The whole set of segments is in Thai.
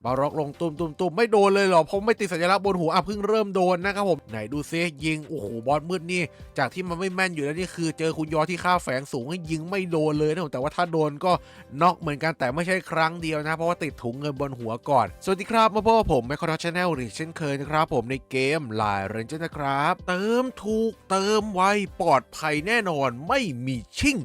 บาร็อกลงตุ่มไม่โดนเลยเหรอเพราะไม่ติดสัญลักษณ์บนหัวเพิ่งเริ่มโดนนะครับผมไหนดูซิยิงโอ้โหบอสมืดนี่จากที่มันไม่แม่นอยู่แล้วนี่คือเจอคุณยอที่ค่าแฝงสูงให้ยิงไม่โดนเลยนะผมแต่ว่าถ้าโดนก็น็อกเหมือนกันแต่ไม่ใช่ครั้งเดียวนะเพราะว่าติดถุงเงินบนหัวก่อนสวัสดีครับมาพบกับผมแมคคอทชแนลหรือเช่นเคยนะครับผมในเกมไลน์เรนเจอร์นะครับเติมถูกเติมไวปลอดภัยแน่นอนไม่มีชิ่ง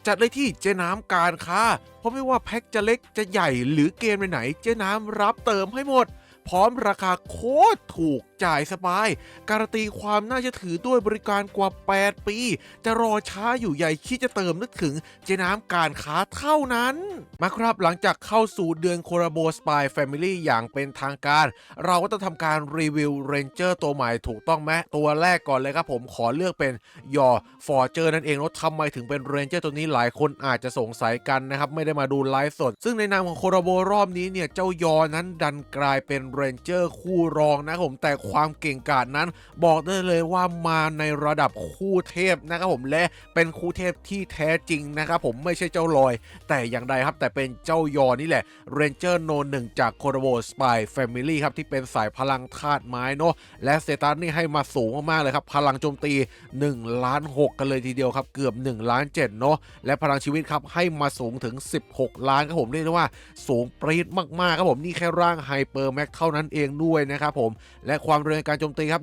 จัดเลยที่เจ๊น้ำการค้าเพราะไม่ว่าแพ็คจะเล็กจะใหญ่หรือเกมไหนเจ๊น้ำรับเติมให้หมดพร้อมราคาโคตรถูกจ่ายสบายการันตีความน่าเชื่อถือด้วยบริการกว่า8ปีจะรอช้าอยู่ใหญ่คิดจะเติมนึกถึงเจ๊น้ำการค้าเท่านั้นมาครับหลังจากเข้าสู่เดือนโคราโบสปายแฟมิลี่อย่างเป็นทางการเราก็ต้องทำการรีวิวเรนเจอร์ตัวใหม่ถูกต้องไหมตัวแรกก่อนเลยครับผมขอเลือกเป็นยอฟอร์เจอร์นั่นเองว่าทำไมถึงเป็นเรนเจอร์ตัวนี้หลายคนอาจจะสงสัยกันนะครับไม่ได้มาดูไลฟ์สดซึ่งในนามของโคราโบรอบนี้เนี่ยเจ้ายอนั้นดันกลายเป็นเรนเจอร์คู่รองนะครับผมแต่ความเก่งกาจนั้นบอกได้เลยว่ามาในระดับคู่เทพนะครับผมและเป็นคู่เทพที่แท้จริงนะครับผมไม่ใช่เจ้าลอยแต่อย่างใดครับแต่เป็นเจ้ายอนี่แหละเรนเจอร์โน1จากโคราโบสปายแฟมิลี่ครับที่เป็นสายพลังธาตุไม้เนาะและสเตตัสนี่ให้มาสูงมากๆเลยครับพลังโจมตี1 ล้าน 6กันเลยทีเดียวครับเกือบ1 ล้าน 7เนาะและพลังชีวิตครับให้มาสูงถึง16 ล้านครับผมเรียกได้ว่าสูงปรี๊ดมากๆครับผมนี่แค่ร่างไฮเปอร์แม็กเท่านั้นเองด้วยนะครับผมและความเร็วในการโจมตีครับ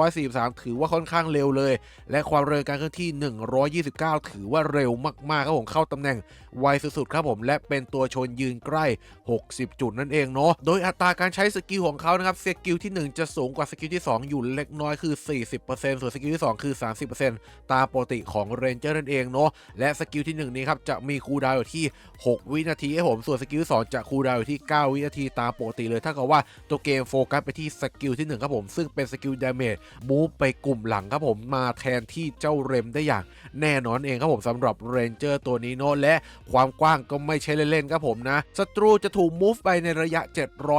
143ถือว่าค่อนข้างเร็วเลยและความเร็วในการเคลื่อนที่129ถือว่าเร็วมากๆครับผมเข้าตำแหน่งไวสุดๆครับผมและเป็นตัวชนยืนใกล้60จุดนั่นเองเนาะโดยอัตราการใช้สกิลของเขานะครับสกิลที่1จะสูงกว่าสกิลที่2อยู่เล็กน้อยคือ 40% ส่วนสกิลที่2คือ 30% ตามปกติของเรนเจอร์นั่นเองเนาะและสกิลที่1นี้ครับจะมีคูลดาวน์อยู่ที่6 วินาทีครับผมส่วนสกิลที่2จะคูลดาวน์อยู่ที่9 วินาทีตามปกติเลยถ้าเกิดว่าตัวเกมโฟกัสไปที่สกิลที่1ครับผมซึ่งเป็นสกิลดาเมจมูฟไปกลุ่มหลังครับผมมาแทนที่เจ้าเรมได้อย่างแน่นอนเองครับผมสำหรับเรนเจอร์ตัวนี้เนาะและความกว้างก็ไม่ใช่เล่นๆครับผมนะศัตรูจะถูกมูฟไปในระยะ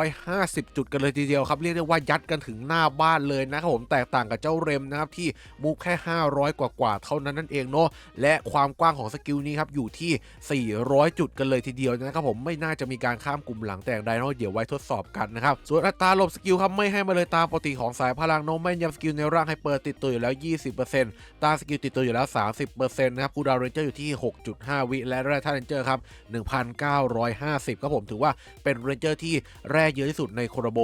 750จุดกันเลยทีเดียวครับเรียกได้ว่ายัดกันถึงหน้าบ้านเลยนะครับผมแตกต่างกับเจ้าเรมนะครับที่มูฟแค่500กว่าเท่านั้นนั่นเองเนาะและความกว้างของสกิลนี้ครับอยู่ที่400จุดกันเลยทีเดียวนะครับผมไม่น่าจะมีการข้ามกลุ่มหลังแต่อย่างใดเนาะเดี๋ยวไว้ทดสอบกันนะครับส่วนอัตราหลบสกิลครับไม่ให้มาเลยตามปกติของสายพลังโนแม่นยำสกิลในร่างให้เปิดติดตัวอยู่แล้ว 20% ตาสกิลติดตัวอยู่แล้ว 30% นะครับคูลดาวน์เรนเจอร์อยู่ที่ 6.5 วิและแร่ธาตุเรนเจอร์ครับ 1,950 ครับผมถือว่าเป็นเรนเจอร์ที่แร่เยอะที่สุดในโคราโบ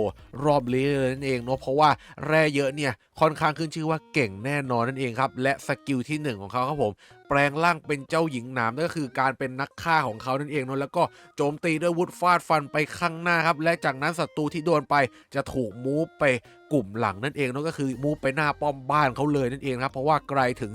รอบนี้เลยนั่นเองเนาะเพราะว่าแร่เยอะเนี่ยค่อนข้างขึ้นชื่อว่าเก่งแน่นอนนั่นเองครับและสกิลที่1ของเขาครับผมแปลงร่างเป็นเจ้าหญิงหนามนั่นก็คือการเป็นนักฆ่าของเขานั่นเองเนาะแล้วก็โจมตีด้วยวุธฟาดฟันไปข้างหน้าครับและจากนั้นศัตรูที่โดนไปจะถูกมูฟไปกลุ่มหลังนั่นเองเนาะก็คือมูฟไปหน้าป้อมบ้านเขาเลยนั่นเองครับเพราะว่าไกลถึง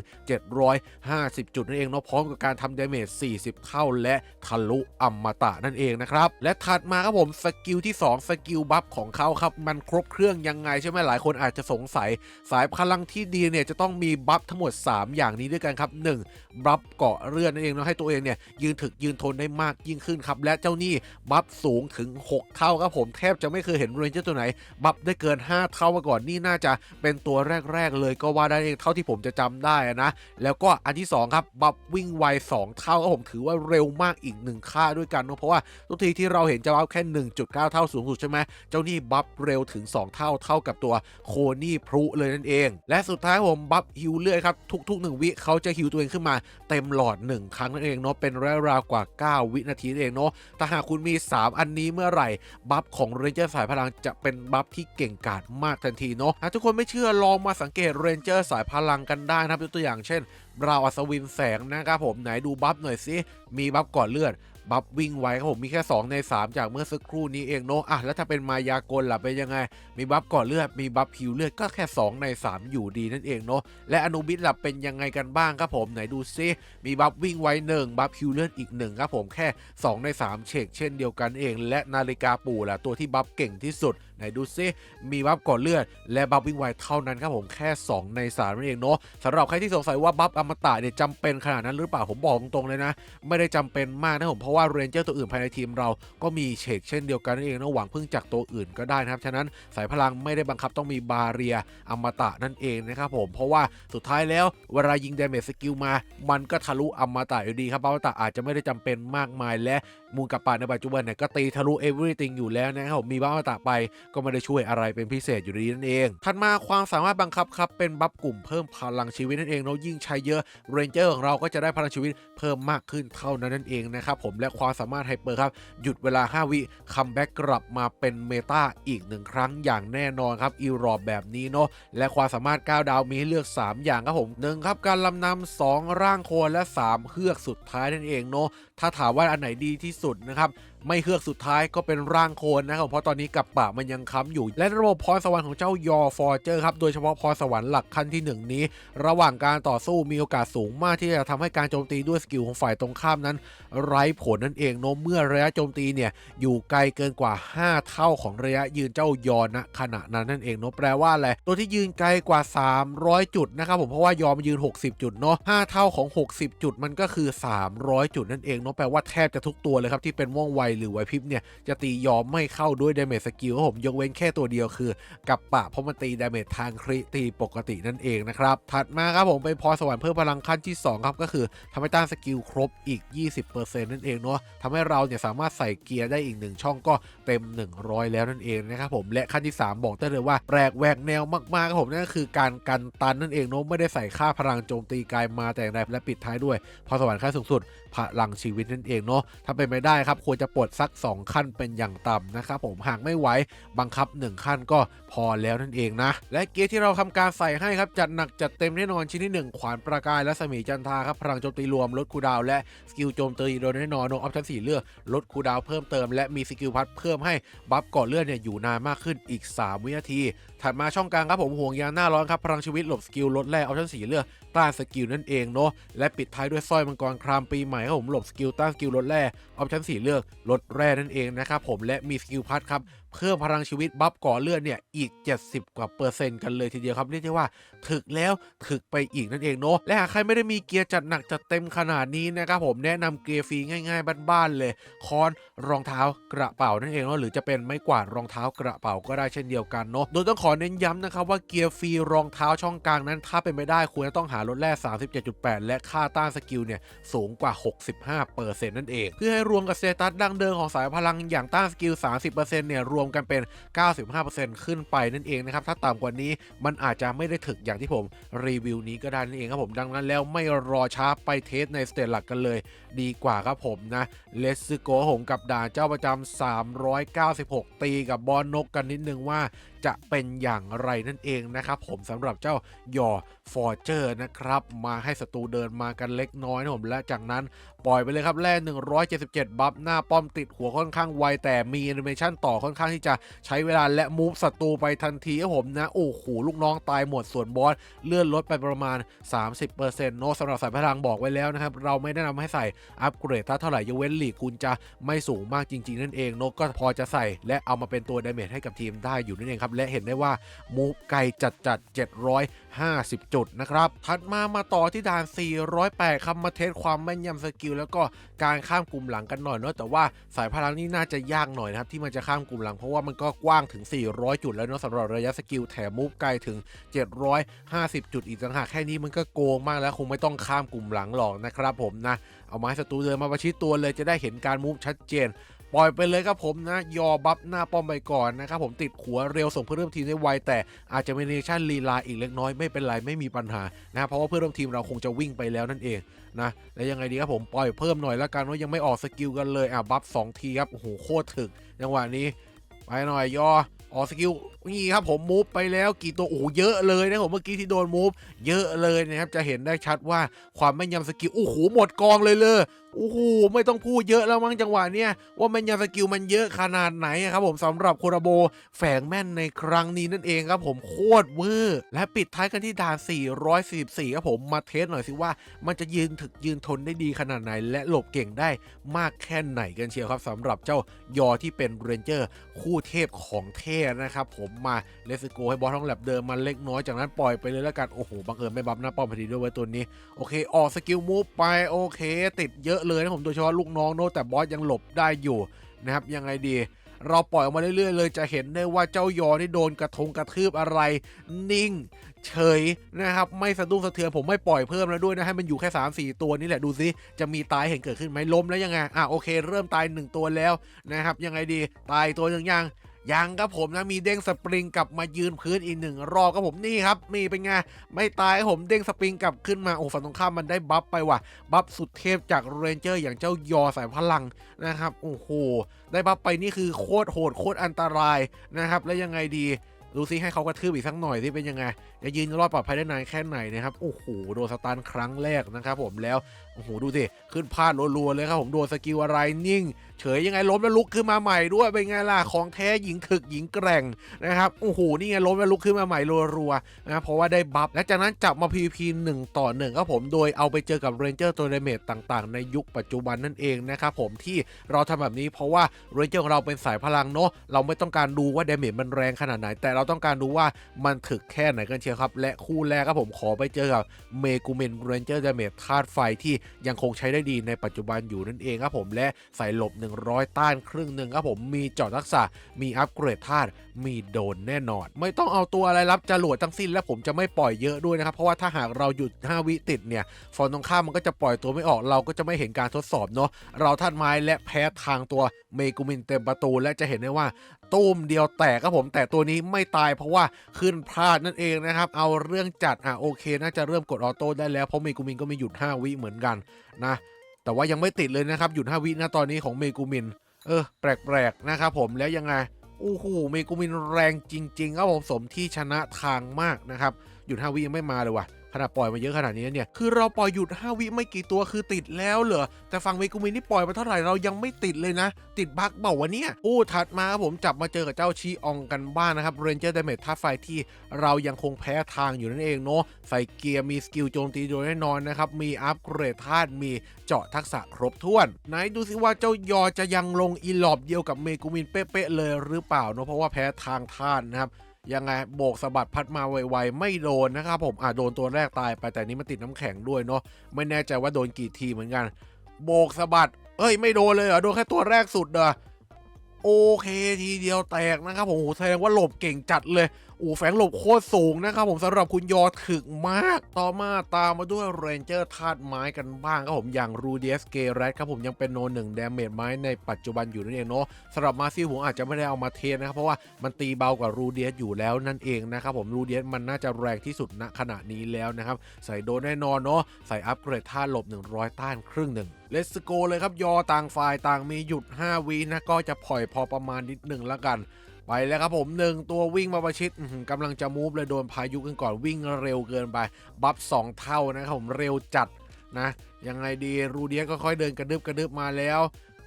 750จุดนั่นเองเนาะพร้อมกับการทำดาเมจ40เท่าและทะลุอมตะนั่นเองนะครับและถัดมาครับผมสกิลที่2สกิลบัฟของเขาครับมันครบเครื่องยังไงใช่ไหมหลายคนอาจจะสงสัยสายพลังที่ดีเนี่ยจะต้องมีบัฟทั้งหมด3อย่างนี้ด้วยกันครับ1บัฟเกาะเลือดนั่นเองเนาะให้ตัวเองเนี่ยยืนถึกยืนทนได้มากยิ่งขึ้นครับและเจ้านี่บัฟสูงถึง6เท่าครับผมแทบจะไม่เคยเห็นเรนเจอร์ตัวไหนบัฟได้เกิน5เท่ามาก่อนนี่น่าจะเป็นตัวแรกๆเลยก็ว่าได้เองเท่าที่ผมจะจำได้นะแล้วก็อันที่2ครับบัฟวิ่งไว2เท่าครับผมถือว่าเร็วมากอีก1ค่าด้วยกันเนาะเพราะว่าทุกทีที่เราเห็นจะบัฟแค่ 1.9 เท่าสูงสุดใช่ไหมเจ้านี่บัฟเร็วถึง2เท่าเท่ากับตัวโคนี่พลุเลยนั่นเองและสุดท้ายผมบัฟฮิวเลือดครับทุกๆ1วิเขาจะฮิวตัวเองขึ้นมาเต็มหลอด1ครั้งนั่นเองเนาะเป็นระยะเวลากว่า9วินาทีนั่นเองเนาะถ้าหากคุณมี3อันนี้เมื่อไหร่บัฟของเรนเจอร์สายพลังจะเป็นบัฟที่เก่งกาจมากทันทีเนาะถ้าทุกคนไม่เชื่อลองมาสังเกตเรนเจอร์สายพลังกันได้นะครับยกตัวอย่างเช่นบราวอัศวินแสงนะครับผมไหนดูบัฟหน่อยสิมีบัฟก่อนเลือดบัฟวิ่งไวครับผมมีแค่2ใน3จากเมื่อสักครู่นี้เองเนาะแล้วถ้าเป็นมายากลล่ะเป็นยังไงมีบัฟก่อนเลือดมีบัฟผิวเลือดก็แค่2ใน3อยู่ดีนั่นเองเนาะและอนุบิสล่ะเป็นยังไงกันบ้างครับผมไหนดูซิมีบัฟวิ่งไว1บัฟผิวเลือดอีก1ครับผมแค่2ใน3เชกเช่นเดียวกันเองและนาฬิกาปู่ล่ะตัวที่บัฟเก่งที่สุดไหนดูซิมีบัฟก่อนเลือดและบัฟวิ่งไวเท่านั้นครับผมแค่2ใน3นั่นเองเนาะสำหรับใครที่สงสัยว่าบัฟอมตะเนี่ยจำเป็นขนาดนั้นหรือเปล่าผมบอกตรงๆเลยนะไม่ได้จำเป็นมากนะผมเพราะ เพราะว่าเรนเจอร์ตัวอื่นภายในทีมเราก็มีเฉกเช่นเดียวกันนั่นเองนะหวังพึ่งจากตัวอื่นก็ได้นะครับฉะนั้นสายพลังไม่ได้บังคับต้องมีบาเรียอมตะนั่นเองนะครับผมเพราะว่าสุดท้ายแล้วเวลายิง damage skill มามันก็ทะลุอมตะอยู่ดีครับอมตะอาจจะไม่ได้จำเป็นมากมายและมูลกับป่าในปัจจุบันเนี่ยก็ตีทะลุ everything อยู่แล้วนะครับผมมีบัฟอมตะไปก็ไม่ได้ช่วยอะไรเป็นพิเศษอยู่ดีนั่นเองถัดมาความสามารถบังคับครับเป็นบัฟกลุ่มเพิ่มพลังชีวิตนั่นเองเรายิ่งใช้เยอะเรนเจอร์ของเราก็จะได้พลังชีวิตเพิ่มมากขึ้นเท่านั้นนั่นเองนะครับผมและความสามารถไฮเปอร์ครับหยุดเวลา5วิคัมแบ็กกลับมาเป็นเมตาอีก1ครั้งอย่างแน่นอนครับอีรอบแบบนี้เนาะและความสามารถ9ดาวมีให้เลือก3อย่างครับผม1ครับการลำนำ2ร่างโคลนและ3เฮือกสุดท้ายนั่นเองเนาะถ้าถามว่าอันไหนดีที่สุดนะครับไม่เฮือกสุดท้ายก็เป็นร่างโคลนนะครับเพราะตอนนี้กับปะมันยังค้ำอยู่และระบบพรสวรรค์ของเจ้ายอฟอร์เจอร์ครับโดยเฉพาะพรสวรรค์หลักขั้นที่1นี้ระหว่างการต่อสู้มีโอกาสสูงมากที่จะทำให้การโจมตีด้วยสกิลของฝ่ายตรงข้ามนั้นไร้ผลนั่นเองเนาะเมื่อระยะโจมตีเนี่ยอยู่ไกลเกินกว่า5เท่าของระยะยืนเจ้ายอณขณะนั้นนั่นเองเนาะแปลว่าอะไรตัวที่ยืนไกลกว่า300จุดนะครับผมเพราะว่ายอมยืน60จุดเนาะ5เท่าของ60จุดมันก็คือ300จุดนั่นเองเนาะแปลว่าแทบจะทุกตัวเลยครับที่เป็นว่องไวหรือไหวพริบเนี่ยจะตียอมไม่เข้าด้วย damage skill ครับผมยกเว้นแค่ตัวเดียวคือกับปะเพราะมันตี damage ทางคริตีปกตินั่นเองนะครับถัดมาครับผมเป็นพรสวรรค์เพิ่มพลังขั้นที่2ครับก็คือทำให้ต้านสกิลครบอีก 20% นั่นเองเนาะทำให้เราเนี่ยสามารถใส่เกียร์ได้อีก1ช่องก็เต็ม100แล้วนั่นเองนะครับผมและขั้นที่3บอกได้เลยว่าแปลกแหวกแนวมากๆครับผมนั่นก็คือการกันตันนั่นเองเนาะไม่ได้ใส่ค่าพลังโจมตีกายมาแต่อย่างใดและปิดท้ายด้วยพรสวรรค์ขั้นสูงสุดพลังชีวิตนั่นเองเนาะถ้าเป็นไปได้ครับควรจะปลดสัก2ขั้นเป็นอย่างต่ำนะครับผมหากไม่ไหวบังคับ1ขั้นก็พอแล้วนั่นเองนะและเกียร์ที่เราทำการใส่ให้ครับจัดหนักจัดเต็มแน่นอนชิ้นที่1ขวานประกายและสมีจันทราครับพลังโจมตีรวมลดคูลดาวน์และสกิลโจมตีโดยแน่นอนออปชั่น4เลือกลดคูลดาวน์เพิ่มเติมและมีสกิลพัดเพิ่มให้บัฟเกาะเลือดเนี่ยอยู่นานมากขึ้นอีก3วินาทีถัดมาช่องกลางครับผมห่วงยางหน้าร้อนครับพลังชีวิตหลบสกิลลดแร่ออปชั่น4เลือกต้านสกิลนั่นเองเนาะและปิดท้ายด้วยสร้อยมังกรครามปีใหม่ครับผมหลบสกิลต้านสกิลลดแร่ออปชั่น4เลือกลดแร่นั่นเองนะครับผมและมีสกิลพัดครับเพิ่มพลังชีวิตบัฟก่อเลือดเนี่ยอีก70กว่า%กันเลยทีเดียวครับเรียกได้ว่าถึกแล้วถึกไปอีกนั่นเองเนาะและหากใครไม่ได้มีเกียร์จัดหนักจัดเต็มขนาดนี้นะครับผมแนะนำเกียร์ฟรีง่ายๆบ้านๆเลยค้อนรองเท้ากระเป๋านั่นเองเนาะหรือจะเป็นไม้กวาดรองเท้ากระเป๋าก็ได้เช่นเดียวกันเนาะโดยต้องขอเน้นย้ำนะครับว่าเกียร์ฟรีรองเท้าช่องกลางนั้นถ้าเป็นไม่ได้ควรจะต้องหาลดแร่ 37.8 และค่าต้านสกิลเนี่ยสูงกว่า 65% นั่นเองเพื่อให้รวมกับสเตตัสดังเดิมของสายพลังอย่างต้านสกิล 30% เนี่ยรวมกันเป็น95% ขึ้นไปนั่นเองนะครับถ้าต่ำกว่านี้มันอาจจะไม่ได้ถึกอย่างที่ผมรีวิวนี้ก็ได้นั่นเองครับผมดังนั้นแล้วไม่รอช้าไปเทสในสเตจหลักกันเลยดีกว่าครับผมนะเลสโกผมกับด่านเจ้าประจำ396ตีกับบอลนกกันนิดนึงว่าจะเป็นอย่างไรนั่นเองนะครับผมสำหรับเจ้ายอฟอร์เจอร์นะครับมาให้ศัตรูเดินมากันเล็กน้อยนะผมและจากนั้นปล่อยไปเลยครับแร่177บัฟหน้าป้อมติดหัวค่อนข้างไวแต่มีแอนิเมชันต่อค่อนข้างที่จะใช้เวลาและมูฟศัตรูไปทันทีครับผมนะโอ้โหลูกน้องตายหมดส่วนบอสเลื่อนลดไปประมาณ 30% โน้ตสำหรับสายพลังบอกไว้แล้วนะครับเราไม่แนะนำให้ใส่อัปเกรดเท่าไหร่ยกเว้นลีกคุณจะไม่สูงมากจริงๆนั่นเองโน้ตก็พอจะใส่และเอามาเป็นตัวดาเมจให้กับทีมได้อยู่นั่นเองครับและเห็นได้ว่ามูฟไกลจัด750จุดนะครับถัดมาต่อที่ด่าน408ครับมาเทสความแม่นยำสกิลแล้วก็การข้ามกลุ่มหลังกันหน่อยเนาะแต่ว่าสายพลังนี่น่าจะยากหน่อยนะครับที่มันจะข้ามกลุ่มหลังเพราะว่ามันก็กว้างถึง400จุดแล้วเนาะสำหรับระยะสกิลแถมมูฟไกลถึง750จุดอีกต่างหากแค่นี้มันก็โกงมากแล้วคงไม่ต้องข้ามกลุ่มหลังหรอกนะครับผมนะเอาไม้ศัตรูเดินมาประชิดตัวเลยจะได้เห็นการมูฟชัดเจนปล่อยไปเลยครับผมนะยอบัฟหน้าป้อมไปก่อนนะครับผมติดหัวเร็วส่งเพื่อนร่วมทีมได้ไวแต่อาจจะมีเนชั่นลีลาอีกเล็กน้อยไม่เป็นไรไม่มีปัญหานะเพราะว่าเพื่อนร่วมทีมเราคงจะวิ่งไปแล้วนั่นเองนะแล้วยังไงดีครับผมปล่อยเพิ่มหน่อยแล้วกันว่ายังไม่ออกสกิลกันเลยบัฟ2ทีครับโอ้โหโคตรถึกจังหวะนี้ไปหน่อยยอออกสกิลนี่ครับผมมูฟไปแล้วกี่ตัวโอ้โหเยอะเลยนะผมเมื่อกี้ที่โดนมูฟเยอะเลยนะครับจะเห็นได้ชัดว่าความแม่นยำสกิลโอ้โหหมดกองเลยโอ้โหไม่ต้องพูดเยอะแล้วมั้งจังหวะเนี้ยว่าแม่นยำสกิลมันเยอะขนาดไหนครับผมสำหรับโคราโบแฝงแม่นในครั้งนี้นั่นเองครับผมโคตรเวอร์และปิดท้ายกันที่ด่าน444ครับผมมาเทสหน่อยสิว่ามันจะยืนถึกยืนทนได้ดีขนาดไหนและหลบเก่งได้มากแค่ไหนกันเชียวครับสำหรับเจ้ายอที่เป็นเรนเจอร์คู่เทพของเทพนะครับผม มาเลสโกให้บอสท้องแลบเดินมาเล็กน้อยจากนั้นปล่อยไปเลยแล้วกันโอ้โหบังเอิญไม่บัฟหน้าป้อมพอดีด้วยไว้ตัวนี้โอเคออกสกิลมูฟไปโอเคติดเยอะเลยนะผมโดยเฉพาะลูกน้องโน้แต่บอสยังหลบได้อยู่นะครับยังไงดีเราปล่อยออกมาเรื่อยๆเลยจะเห็นได้ว่าเจ้ายอนี่โดนกระทืบอะไรนิ่งเฉยนะครับไม่สะดุ้งสะเทือนผมไม่ปล่อยเพิ่มแล้วด้วยนะให้มันอยู่แค่ 3-4 ตัวนี่แหละดูซิจะมีตายเห็นเกิดขึ้นไหมล้มแล้วยังไงโอเคเริ่มตาย1ตัวแล้วนะครับยังไงดีตายตัวยังครับผมนะมีเด้งสปริงกลับมายืนพื้นอีก1 รอบครับผมนี่ครับนี่เป็นไงไม่ตายผมเด้งสปริงกลับขึ้นมาโอ้ฝั่งตรงข้ามมันได้บัฟไปว่ะบัฟสุดเทพจากเรนเจอร์อย่างเจ้ายอสายพลังนะครับโอ้โหได้บัฟไปนี่คือโคตรโหดโคตรอันตรายนะครับแล้วยังไงดีดูซิให้เขากระทืบอีกสักหน่อยที่เป็นยังไงจะยืนรอดปลอดภัยได้นานแค่ไหนนะครับโอ้โหโดนสตันครั้งแรกนะครับผมแล้วโอ้โหดูสิขึ้นพาดรัวๆเลยครับผมโดนสกิลอะไรนิ่งเฉยยังไงล้มแล้วลุกขึ้นมาใหม่ด้วยเป็นไงล่ะของแท้หญิงถึกหญิงแกร่งนะครับโอ้โหนี่ไงล้มแล้วลุกขึ้นมาใหม่รัวๆนะเพราะว่าได้บัฟและจากนั้นจับมา PVP 1 ต่อ 1ครับผมโดยเอาไปเจอกับเรนเจอร์ตัวเดเมจต่างๆในยุคปัจจุบันนั่นเองนะครับผมที่เราทำแบบนี้เพราะว่าเรนเจอร์ของเราเป็นสายพลังเนาะเราไม่ต้องการดูว่าเดเมจมันแรงขนาดไหนแต่เราต้องการดูว่ามันถึกแค่ไหนกันเชียวครับและคู่แรกครับผมขอไปเจอกับเมกูเมนเรนเจอร์เดเมจธาตุไฟที่ยังคงใช้ได้ดีในปัจจุบันอยู่นั่นเองครับผมและใส่หลบ100ต้านครึ่งหนึ่งครับผมมีเจาะทักษะมีอัปเกรดธาตุมีโดนแน่นอนไม่ต้องเอาตัวอะไรรับจรวดทั้งสิ้นและผมจะไม่ปล่อยเยอะด้วยนะครับเพราะว่าถ้าหากเราหยุด5 วิติดเนี่ยฝั่งตรงข้ามมันก็จะปล่อยตัวไม่ออกเราก็จะไม่เห็นการทดสอบเนาะเราธาตุไม้และแพ้ทางตัวเมกูมินเต็มประตูและจะเห็นได้ว่าตุ้มเดียวแตกครับผมแต่ตัวนี้ไม่ตายเพราะว่าขึ้นพลาดนั่นเองนะครับเอาเรื่องจัดโอเคน่าจะเริ่มกดออโต้ได้แล้วเพราะเมกูมินก็มีหยุด5 วิเหมือนกันนะแต่ว่ายังไม่ติดเลยนะครับหยุด5 วินะตอนนี้ของเมกูมินแปลกๆนะครับผมแล้วยังไงโอ้โหเมกูมินแรงจริงๆครับผมสมที่ชนะทางมากนะครับหยุด5 วิยังไม่มาเลยว่ะขนาดปล่อยมาเยอะขนาดนี้เนี่ยคือเราปล่อยหยุด5 วิไม่กี่ตัวคือติดแล้วเหรอแต่ฝั่งเมกูมินนี่ปล่อยมาเท่าไหร่เรายังไม่ติดเลยนะติดบั๊กเปล่าวะเนี่ยถัดมาครับผมจับมาเจอกับเจ้าชีอองกันบ้างนะครับเรนเจอร์ดาเมจธาตุไฟที่เรายังคงแพ้ทางอยู่นั่นเองเนาะใส่เกียร์มีสกิลโจมตีโดยแน่นอนนะครับมีอัปเกรดธาตุมีเจาะทักษะครบถ้วนไหนดูสิว่าเจ้ายอจะยังลงอีหลอบเดียวกับเมกูมินเป๊ะๆเลยหรือเปล่าเนาะเพราะว่าแพ้ทางธาตุนะครับยังไงโบกสะบัดพัดมาไวๆไม่โดนนะครับผมโดนตัวแรกตายไปแต่นี้มันติดน้ำแข็งด้วยเนาะไม่แน่ใจว่าโดนกี่ทีเหมือนกันโบกสะบัดไม่โดนเลยเหรอโดนแค่ตัวแรกสุดเหรอโอเคทีเดียวแตกนะครับผมแสดงว่าหลบเก่งจัดเลยแฝงหลบโคตรสูงนะครับผมสำหรับคุณยอถึกมากต่อมาตามมาด้วยเรนเจอร์ธาตุไม้กันบ้างครับผมอย่างรูเดียสเกเรตครับผมยังเป็นโน1 ดาเมจไม้ในปัจจุบันอยู่นั่นเองเนาะสำหรับมาซิลผมอาจจะไม่ได้เอามาเทสนะครับเพราะว่ามันตีเบากว่ารูเดียสอยู่แล้วนั่นเองนะครับผมรูเดียสมันน่าจะแรงที่สุดณขณะนี้แล้วนะครับใส่โดนแน่นอนเนาะใส่อัปเกรดธาตุหลบ100ต้านครึ่งหนึ่งเลสโกเลยครับยอต่างฝ่ายต่างมีหยุด5 วินะก็จะปล่อยพอประมาณนิดหนึ่งแล้วกันไปแล้วครับผม1 ตัววิ่งมาประชิดกำลังจะมูฟเลยโดนพายุกันก่อนวิ่งเร็วเกินไปบัฟ2 เท่านะครับผมเร็วจัดนะยังไงดีรูเดียก็ค่อยเดินกระดึบมาแล้ว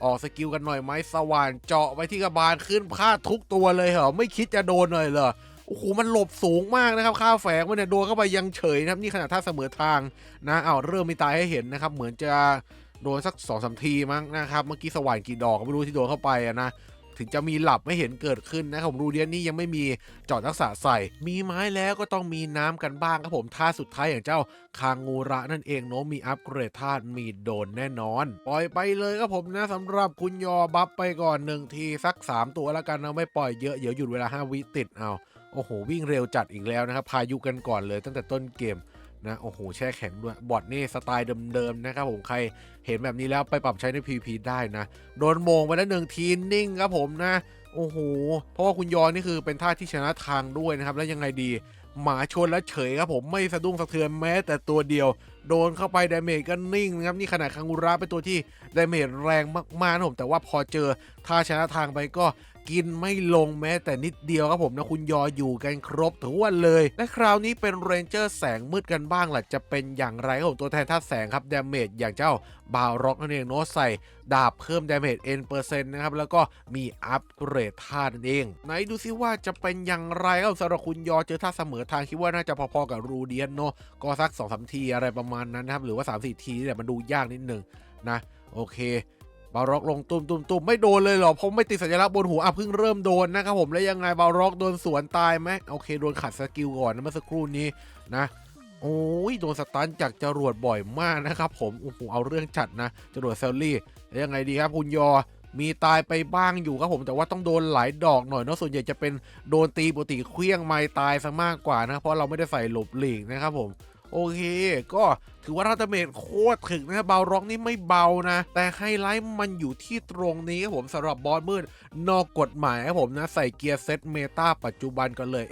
ออกสกิลกันหน่อยไหมสว่านเจาะไปที่กระบาลขึ้นพลาดทุกตัวเลยเหรอไม่คิดจะโดนเลยเหรอโอ้โหมันหลบสูงมากนะครับข้าวแฝงมันเนี่ยโดนเข้าไปยังเฉยนะครับนี่ขนาดท่าเสมอทางนะเริ่มมีตายให้เห็นนะครับเหมือนจะโดนสัก 2-3 ทีมั้งนะครับเมื่อกี้สว่านกี่ดอกไม่รู้ที่โดนเข้าไปนะถึงจะมีหลับไม่เห็นเกิดขึ้นนะครับรูเดียนนี่ยังไม่มีเจาะทักษะใส่มีไม้แล้วก็ต้องมีน้ำกันบ้างครับผมท่าสุดท้ายอย่างเจ้าคางงูระนั่นเองเนาะมีอัปเกรดธาตุมีโดนแน่นอนปล่อยไปเลยครับผมนะสำหรับคุณยอบัฟไปก่อน1 ทีสัก3 ตัวแล้วกันนะไม่ปล่อยเยอะเดี๋ยวหยุดเวลา5 วิติดโอ้โหวิ่งเร็วจัดอีกแล้วนะครับพายุกันก่อนเลยตั้งแต่ต้นเกมนะโอ้โหแช่แข็งด้วยบอทนี่สไตล์เดิมๆนะครับผมใครเห็นแบบนี้แล้วไปปรับใช้ใน PVP ได้นะโดนโมงไปแล้ว1 ทีนิ่งครับผมนะโอ้โหเพราะว่าคุณยอนนี่คือเป็นท่าที่ชนะทางด้วยนะครับแล้วยังไงดีหมาชนแล้วเฉยครับผมไม่สะดุ้งสะเทือนแม้แต่ตัวเดียวโดนเข้าไปดาเมจก็นิ่งนะครับนี่ขนาดคังกูระเป็นตัวที่ดาเมจแรงมากๆนะผมแต่ว่าพอเจอท่าชนะทางไปก็กินไม่ลงแม้แต่นิดเดียวครับผมนะคุณยออยู่กันครบถึงวันเลยและคราวนี้เป็นเรนเจอร์แสงมืดกันบ้างล่ะจะเป็นอย่างไรครับผมตัวแทนธาตุแสงครับดาเมจอย่างเจ้าบาวร็อกนั่นเองเนาะใส่ดาบเพิ่มดาเมจ N% นะครับแล้วก็มีอัปเกรดธาตุนั่นเองไหนดูซิว่าจะเป็นอย่างไรครับสำหรับคุณยอเจอท่าเสมอทางคิดว่าน่าจะพอๆกับรูเดียนเนาะก็สัก 2-3 ทีอะไรประมาณนั้นนะครับหรือว่า 3-4 ทีนี่แหละมันดูยากนิดนึงนะโอเคไป บาร็อกลงตุ้มไม่โดนเลยเหรอผมไม่ติดสัญลักษณ์บนหัวเพิ่งเริ่มโดนนะครับผมแล้วยังไงบาร็อกโดนสวนตายไหมโอเคโดนขัดสกิลก่อนนะเมื่อสักครู่นี้นะโอ้ยโดนสตันจากจรวดบ่อยมากนะครับผมโอ้โหเอาเรื่องจัดนะจรวดเซลลี่แล้วยังไงดีครับคุณยอมีตายไปบ้างอยู่ครับผมแต่ว่าต้องโดนหลายดอกหน่อยเนาะส่วนใหญ่จะเป็นโดนตีปกติเคลี้ยงไม้ตายซะมากกว่านะเพราะเราไม่ได้ใส่หลบหลีกนะครับผมโอเคก็ถือว่ารัตเมทโคตรถึกนะครับบาร็อกนี่ไม่เบานะแต่ไฮไลท์มันอยู่ที่ตรงนี้ครับผมสำหรับบอสมืดนอกกฎหมายครับผมนะใส่เกียร์เซตเมตาปัจจุบันกันเลย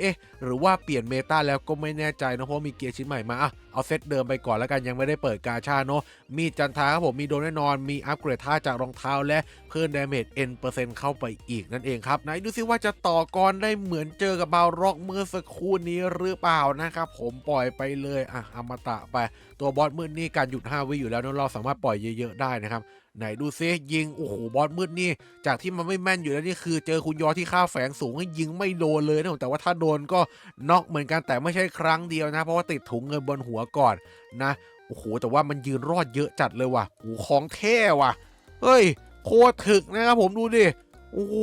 หรือว่าเปลี่ยนเมตาแล้วก็ไม่แน่ใจนะเพราะมีเกียร์ชิ้นใหม่มาเอาเซตเดิมไปก่อนแล้วกันยังไม่ได้เปิดกาชาเนาะมีจันทราครับผมมีโดนแน่นอนมีอัปเกรดท่าจากรองเท้าและเพิ่มดาเมจN% เข้าไปอีกนั่นเองครับไหนดูซิว่าจะต่อกรได้เหมือนเจอกับบาร็อกเมื่อสักครู่นี้หรือเปล่านะครับผมปล่อยไปเลยอมตะไปตัวบอสมืดนี่การหยุด5 วิอยู่แล้วเราสามารถปล่อยเยอะๆได้นะครับไหนดูซิยิงโอ้โหบอสมืดนี่จากที่มันไม่แม่นอยู่แล้วนี่คือเจอคุณยอที่ค่าแฝงสูงให้ยิงไม่โดนเลยนะแต่ว่าถ้าโดนก็น็อกเหมือนกันแต่ไม่ใช่ครั้งเดียวนะเพราะว่าติดถุงเงินบนหัวก่อนนะโอ้โหแต่ว่ามันยืนรอดเยอะจัดเลยว่ะโอ้ของแท้ว่ะเฮ้ยโคตรถึกนะครับผมดูดิโอ้โห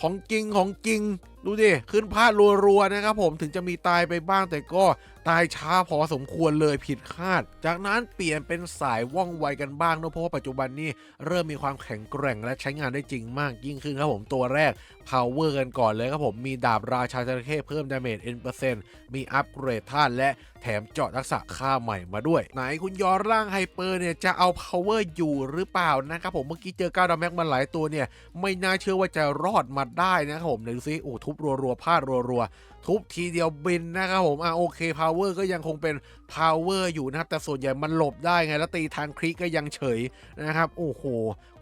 ของจริงดูดิขึ้นพาดรัวๆนะครับผมถึงจะมีตายไปบ้างแต่ก็ตายช้าพอสมควรเลยผิดคาดจากนั้นเปลี่ยนเป็นสายว่องไวกันบ้างเนอะเพราะว่าปัจจุบันนี้เริ่มมีความแข็งแกร่งและใช้งานได้จริงมากยิ่งขึ้นครับผมตัวแรก Power กันก่อนเลยครับผมมีดาบราชาจระเข้เพิ่มดาเมจN% มีอัปเกรดธาตุและแถมเจาะทักษะค่าใหม่มาด้วยไหนคุณยอร่างไฮเปอร์เนี่ยจะเอา Power อยู่หรือเปล่านะครับผมเมื่อกี้เจอ9 ดาเมจมาหลายตัวเนี่ยไม่น่าเชื่อว่าจะรอดมาได้นะครับผมดูซิโอ้ทุบรัวๆพาดรัวๆทุบทีเดียวบินนะครับผมโอเค Power ก็ยังคงเป็น Power อยู่นะครับแต่ส่วนใหญ่มันหลบได้ไงแล้วตีทานคลิกก็ยังเฉยนะครับโอ้โห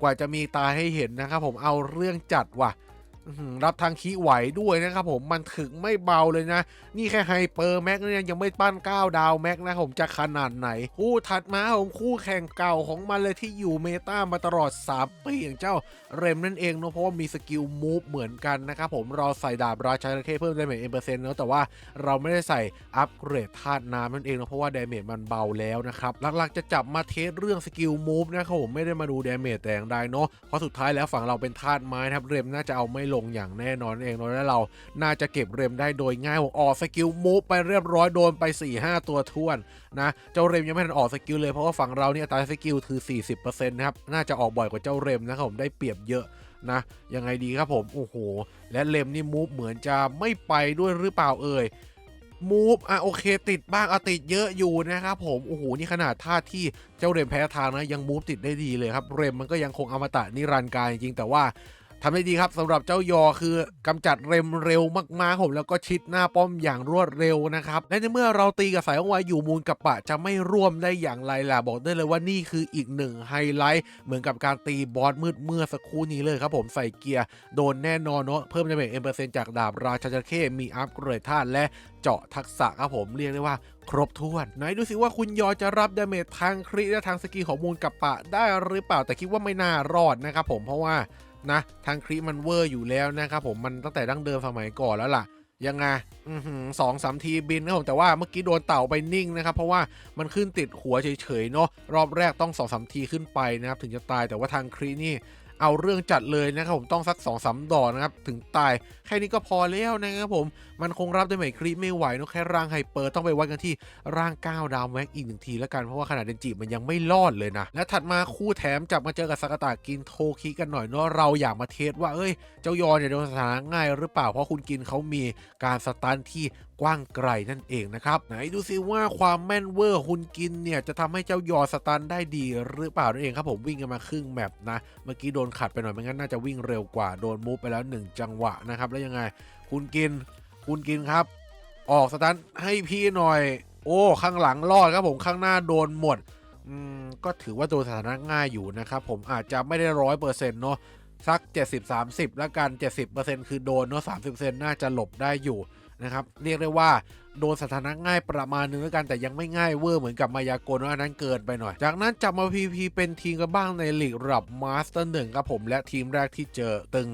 กว่าจะมีตาให้เห็นนะครับผมเอาเรื่องจัดว่ะรับทางคีไหวด้วยนะครับผมมันถึงไม่เบาเลยนะนี่แค่ไฮเปอร์แม็กเนี่ยยังไม่ปั้น9 ดาวแม็กนะผมจะขนาดไหนคู่ถัดมาผมคู่แข่งเก่าของมันเลยที่อยู่เมตามาตลอด3 ปีอย่างเจ้าเรมนั่นเองเนาะเพราะว่ามีสกิลมูฟเหมือนกันนะครับผมเราใส่ดาบราชาจระเข้เพิ่มดาเมจN% เนาะแต่ว่าเราไม่ได้ใส่อัปเกรดธาตุน้ำนั่นเองเนาะเพราะว่าดาเมจมันเบาแล้วนะครับหลักๆจะจับมาเทสเรื่องสกิลมูฟนะครับผมไม่ได้มาดูดาเมจแต่อย่างใดเนาะเพราะสุดท้ายแล้วฝั่งเราเป็นธาตุไม้ครับเรมน่าจะเอาไม่ลงอย่างแน่นอนเองเนาะและเราน่าจะเก็บเรมได้โดยง่ายผมออกสกิลมูฟไปเรียบร้อยโดนไป 4-5 ตัวท้วนนะเจ้าเรมยังไม่ทันออกสกิลเลยเพราะว่าฝั่งเราเนี่ยตายสกิลคือ 40% นะครับน่าจะออกบ่อยกว่าเจ้าเรมนะครับผมได้เปรียบเยอะนะยังไงดีครับผมโอ้โหและเรมนี่มูฟเหมือนจะไม่ไปด้วยหรือเปล่ามูฟโอเคติดบ้างติดเยอะอยู่นะครับผมโอ้โหนี่ขนาดท่าที่เจ้าเรมแพ้ทางนะยังมูฟติดได้ดีเลยครับเรมมันก็ยังคงอมตะนิรันดร์กายจริงแต่ว่าทำได้ดีครับสำหรับเจ้ายอคือกำจัดเรมเร็วมากๆผมแล้วก็ชิดหน้าป้อมอย่างรวดเร็วนะครับและในเมื่อเราตีกับสายว่องไวอยู่มูลกับปะจะไม่ร่วมได้อย่างไรล่ะบอกได้เลยว่านี่คืออีกหนึ่งไฮไลท์เหมือนกับการตีบอสมืดเมื่อสักครู่นี้เลยครับผมใส่เกียร์โดนแน่นอนเนาะเพิ่มดาเมจN% จากดาบราชาจระเข้มีอัปเกรดธาตุและเจาะทักษะครับผมเรียกได้ว่าครบถ้วนไหนดูสิว่าคุณยอจะรับดาเมจทางคริและทางสกิลของมูลกับปะได้หรือเปล่าแต่คิดว่าไม่น่ารอดนะครับผมเพราะว่านะทางคลิมันเวอร์อยู่แล้วนะครับผมมันตั้งแต่ดั้งเดิมสมัยก่อนแล้วล่ะยังไง2-3 ทีบินนะผมแต่ว่าเมื่อกี้โดนเต่าไปนิ่งนะครับเพราะว่ามันขึ้นติดหัวเฉยๆเนาะรอบแรกต้อง 2-3 ทีขึ้นไปนะครับถึงจะตายแต่ว่าทางคลินี่เอาเรื่องจัดเลยนะครับผมต้องสัก 2-3 ดอกนะครับถึงตายแค่นี้ก็พอแล้วนะครับผมมันคงรับได้ไหมคลิไม่ไหวเนาะแค่ร่างไฮเปอร์ต้องไปวัดกันที่ร่าง9 ดาวแม็กอีก1 ทีแล้วกันเพราะว่าขนาดเดนจิมันยังไม่รอดเลยนะและถัดมาคู่แถมจับมาเจอกับสากาตะกินโทคิกันหน่อยเนาะเราอยากมาเทสว่าเจ้ายอเนี่ยโดนสถานะง่ายหรือเปล่าเพราะคุณกินเขามีการสตันที่กว้างไกลนั่นเองนะครับไหนดูซิว่าความแม่นเวอร์คุณกินเนี่ยจะทำให้เจ้ายอสตันได้ดีหรือเปล่านั่นเองครับผมวิ่งกันมาครึ่งแมปนะเมื่อกี้โดนขัดไปหน่อยไม่งั้นน่าจะวิ่งเร็วกว่าโดนมูฟไปแล้ว1 จังหวะนะครับแล้วยังไงคุณกินครับออกสตันให้พี่หน่อยโอ้ข้างหลังรอดครับผมข้างหน้าโดนหมดก็ถือว่าโดนสถานะง่ายอยู่นะครับผมอาจจะไม่ได้100%เนาะสัก70-30แล้วกัน70%คือโดนเนาะ30%น่าจะหลบได้อยู่นะครับเรียกได้ว่าโดนสถานะง่ายประมาณนึงแล้วกันแต่ยังไม่ง่ายเวอร์เหมือนกับมายากลอันนั้นเกินไปหน่อยจากนั้นจับมา PVP เป็นทีมกันบ้างในลีกระดับมาสเตอร์1ครับผมและทีมแรกที่เจอตึง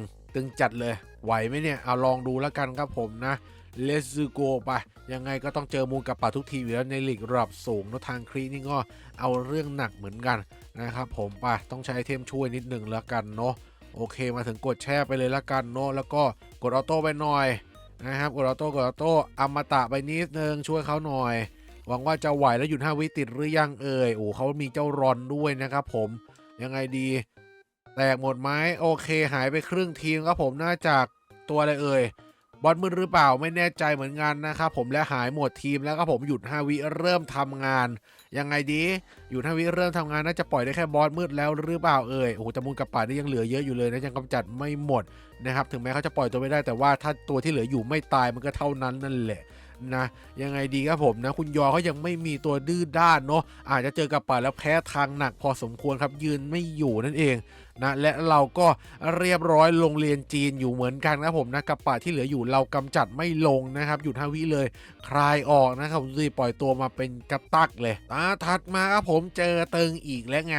จัดเลยไหวไหมเนี่ยเอาลองดูแล้วกันครับผมนะ เลสซูโกไปยังไงก็ต้องเจอมูลกับป่าทุกทีอยู่แล้วในลีกระดับสูงแล้วทางครีนี่ก็เอาเรื่องหนักเหมือนกันนะครับผมไปต้องใช้ไอเทมช่วยนิดหนึ่งแล้วกันเนาะโอเคมาถึงกดแช่ไปเลยละกันเนาะแล้วก็กดออโต้ไปหน่อยนะครับกดออโต้อมตะไปนิดนึงช่วยเขาหน่อยหวังว่าจะไหวแล้วหยุด5 วิติดหรือยังเอ่ยโอ้เขามีเจ้ารอนด้วยนะครับผมยังไงดีแตกหมดไหมโอเคหายไปครึ่งทีมครับผมน่าจากตัวอะไรเอ่ยบอสมืดหรือเปล่าไม่แน่ใจเหมือนกันนะครับผมและหายหมดทีมแล้วครับผมหยุด5 วิเริ่มทำงานยังไงดีหยุด5 วิเริ่มทำงานน่าจะปล่อยได้แค่บอสมืดแล้วหรือเปล่าเอ่ยโอ้โหจมูลกับป่านี่ยังเหลือเยอะอยู่เลยนะยังกำจัดไม่หมดนะครับถึงแม้เขาจะปล่อยตัวไม่ได้แต่ว่าถ้าตัวที่เหลืออยู่ไม่ตายมันก็เท่านั้นนั่นแหละนะยังไงดีครับผมนะคุณยอเขายังไม่มีตัวดื้อด้านเนาะอาจจะเจอกับป่าแล้วแพ้ทางหนักพอสมควรครับยืนไม่อยู่นั่นเองนะและเราก็เรียบร้อยโรงเรียนจีนอยู่เหมือนกันครับผมนะกับป่าที่เหลืออยู่เรากำจัดไม่ลงนะครับหยุด5 วิเลยคลายออกนะครับรีปล่อยตัวมาเป็นกระตักเลยถัดมาครับผมเจอเติงอีกแล้วไง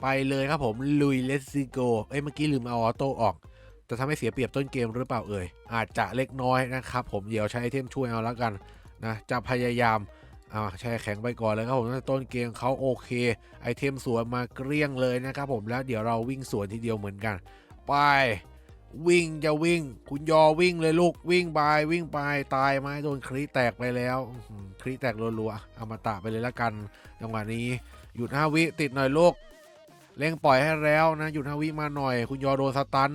ไปเลยครับผมลุยเลสซิโกเมื่อกี้ลืมเอาออโต้ออกจะทำให้เสียเปรียบต้นเกมหรือเปล่าเอ่ยอาจจะเล็กน้อยนะครับผมเดี๋ยวใช้ไอเทมช่วยเอาแล้วกันนะจะพยายามแช่แข็งไปก่อนเลยครับผมต้นเกมเขาโอเคไอเทมสวนมาเกลี้ยงเลยนะครับผมแล้วเดี๋ยวเราวิ่งสวนทีเดียวเหมือนกันไปวิ่งจะวิ่งคุณยอวิ่งเลยลูกวิ่งไปตายไหมโดนครีแตกไปแล้วครีแตกรัวๆเอามาตะไปเลยละกันจังหวะนี้หยุด5 วิติดหน่อยลูกเร่งปล่อยให้แล้วนะหยุด5 วิมาหน่อยคุณยอโดนสตัน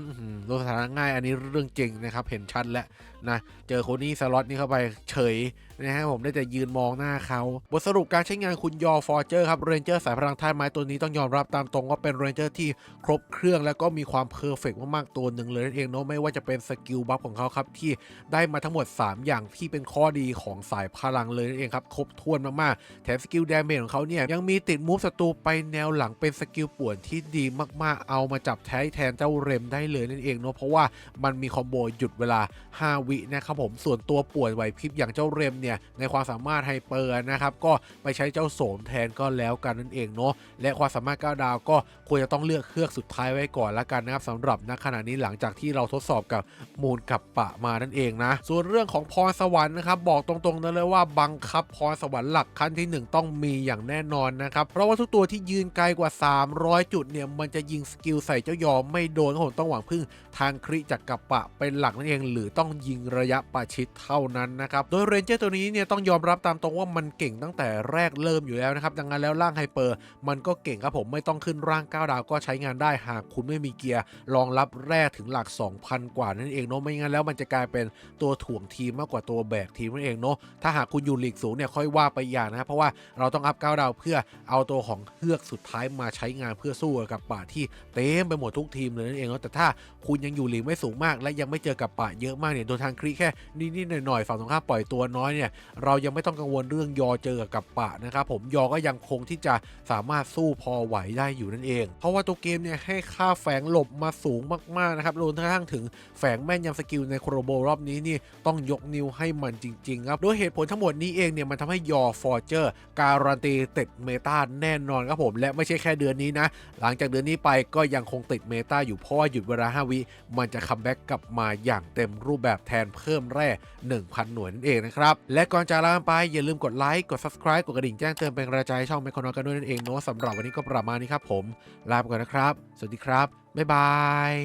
โดนสถานะง่ายอันนี้เรื่องจริงนะครับเห็นชัดแล้วนะเจอคนนี้สล็อตนี้เข้าไปเฉยนะฮะผมได้แต่ยืนมองหน้าเขาบทสรุปการใช้งานคุณยอฟอร์เจอร์ครับเรนเจอร์สายพลังธาตุไม้ตัวนี้ต้องยอมรับตามตรงว่าเป็นเรนเจอร์ที่ครบเครื่องแล้วก็มีความเพอร์เฟกต์มากๆตัวหนึ่งเลยนั่นเองเนาะไม่ว่าจะเป็นสกิลบัฟของเขาครับที่ได้มาทั้งหมด3อย่างที่เป็นข้อดีของสายพลังเลยนั่นเองครับครบถ้วนมากๆแถมสกิลดาเมจของเขาเนี่ยยังมีติดมูฟศัตรูไปแนวหลังเป็นสกิลป่วนที่ดีมากๆเอามาจับแทนเจ้าเรมได้เลยนั่นเองเนาะเพราะว่ามันมีคอมโบหยุดเวลา5 วินะครับผมส่วนตัวป่วนไหวพริบอย่างเจ้าเรมเนี่ยในความสามารถไฮเปอร์นะครับก็ไปใช้เจ้าโสมแทนก็แล้วกันนั่นเองเนาะและความสามารถ9 ดาวก็ควรจะต้องเลือกเครื่องสุดท้ายไว้ก่อนละกันนะครับสำหรับณขณะนี้หลังจากที่เราทดสอบกับมูลกับปะมานั่นเองนะส่วนเรื่องของพรสวรรค์นะครับบอกตรงๆนั่นเลยว่าบังคับพรสวรรค์หลักขั้นที่1ต้องมีอย่างแน่นอนนะครับเพราะว่าทุกตัวที่ยืนไกลกว่า300 จุดเนี่ยมันจะยิงสกิลใส่เจ้ายอมไม่โดนผมต้องหวังพึ่งทางคริจากกับปะเป็นหลักนั่นเองหรือต้องยิงระยะประชิดเท่านั้นนะครับโดยเรนเจอร์ตัวนี้เนี่ยต้องยอมรับตามตรงว่ามันเก่งตั้งแต่แรกเริ่มอยู่แล้วนะครับดังนั้นแล้วร่างไฮเปอร์มันก็เก่งครับผมไม่ต้องขึ้นร่าง9 ดาวก็ใช้งานได้หากคุณไม่มีเกียร์รองรับแร่ถึงหลัก 2,000 กว่านั่นเองเนาะไม่งั้นแล้วมันจะกลายเป็นตัวถ่วงทีมมากกว่าตัวแบกทีมนั่นเองเนาะถ้าหากคุณอยู่ลีกสูงเนี่ยค่อยว่าไปอย่างนะครับเพราะว่าเราต้องอัพ9 ดาวเพื่อเอาตัวของเฮือกสุดท้ายมาใช้งานเพื่อสู้กับป่าที่เต็มไปหมดทุกทีมเลยนั่นเองเนาะแต่ถ้าคุณยังอยู่ลีกไม่สูงมากและยังไม่เจอกับป่าเยอะมากเนี่ยโดนทางคริแค่นิดๆหน่อยๆฝั่งตรงข้ามปล่อยตัวน้อยเนี่ยเรายังไม่ต้องกังวลเรื่องยอเจอกับป่านะครับผมยอก็ยังคงที่จะสามารถสู้พอไหวได้อยู่นั่นเองเพราะว่าตัวเกมเนี่ยให้ค่าแฝงหลบมาสูงมากๆนะครับรวมทั้งถึงแฝงแม่นยำสกิลในโครโบรอบนี้นี่ต้องยกนิ้วให้มันจริงๆครับด้วยเหตุผลทั้งหมดนี้เองเนี่ยมันทำให้ยอฟอร์เจอร์การันตีติดเมตาแน่นอนครับผมและไม่ใช่แค่เดือนนี้นะหลังจากเดือนนี้ไปก็ยังคงติดเมตาอยู่เพราะว่าหยุดเวลา5 วิมันจะคัมแบ็กกลับมาอย่างเต็มรูปแบบแทนเพิ่มแร่ 1,000 หน่วยนั่นเองนะครับและก่อนจะลาไปอย่าลืมกดไลค์กด Subscribe กดกระดิ่งแจ้งเตือนเป็นกำลังใจให้ช่องแมคคอนอกันด้วยนั่นเองเนาะสำหรับวันนี้ก็ประมาณนี้ครับผมลาไปก่อนนะครับสวัสดีครับบ๊ายบาย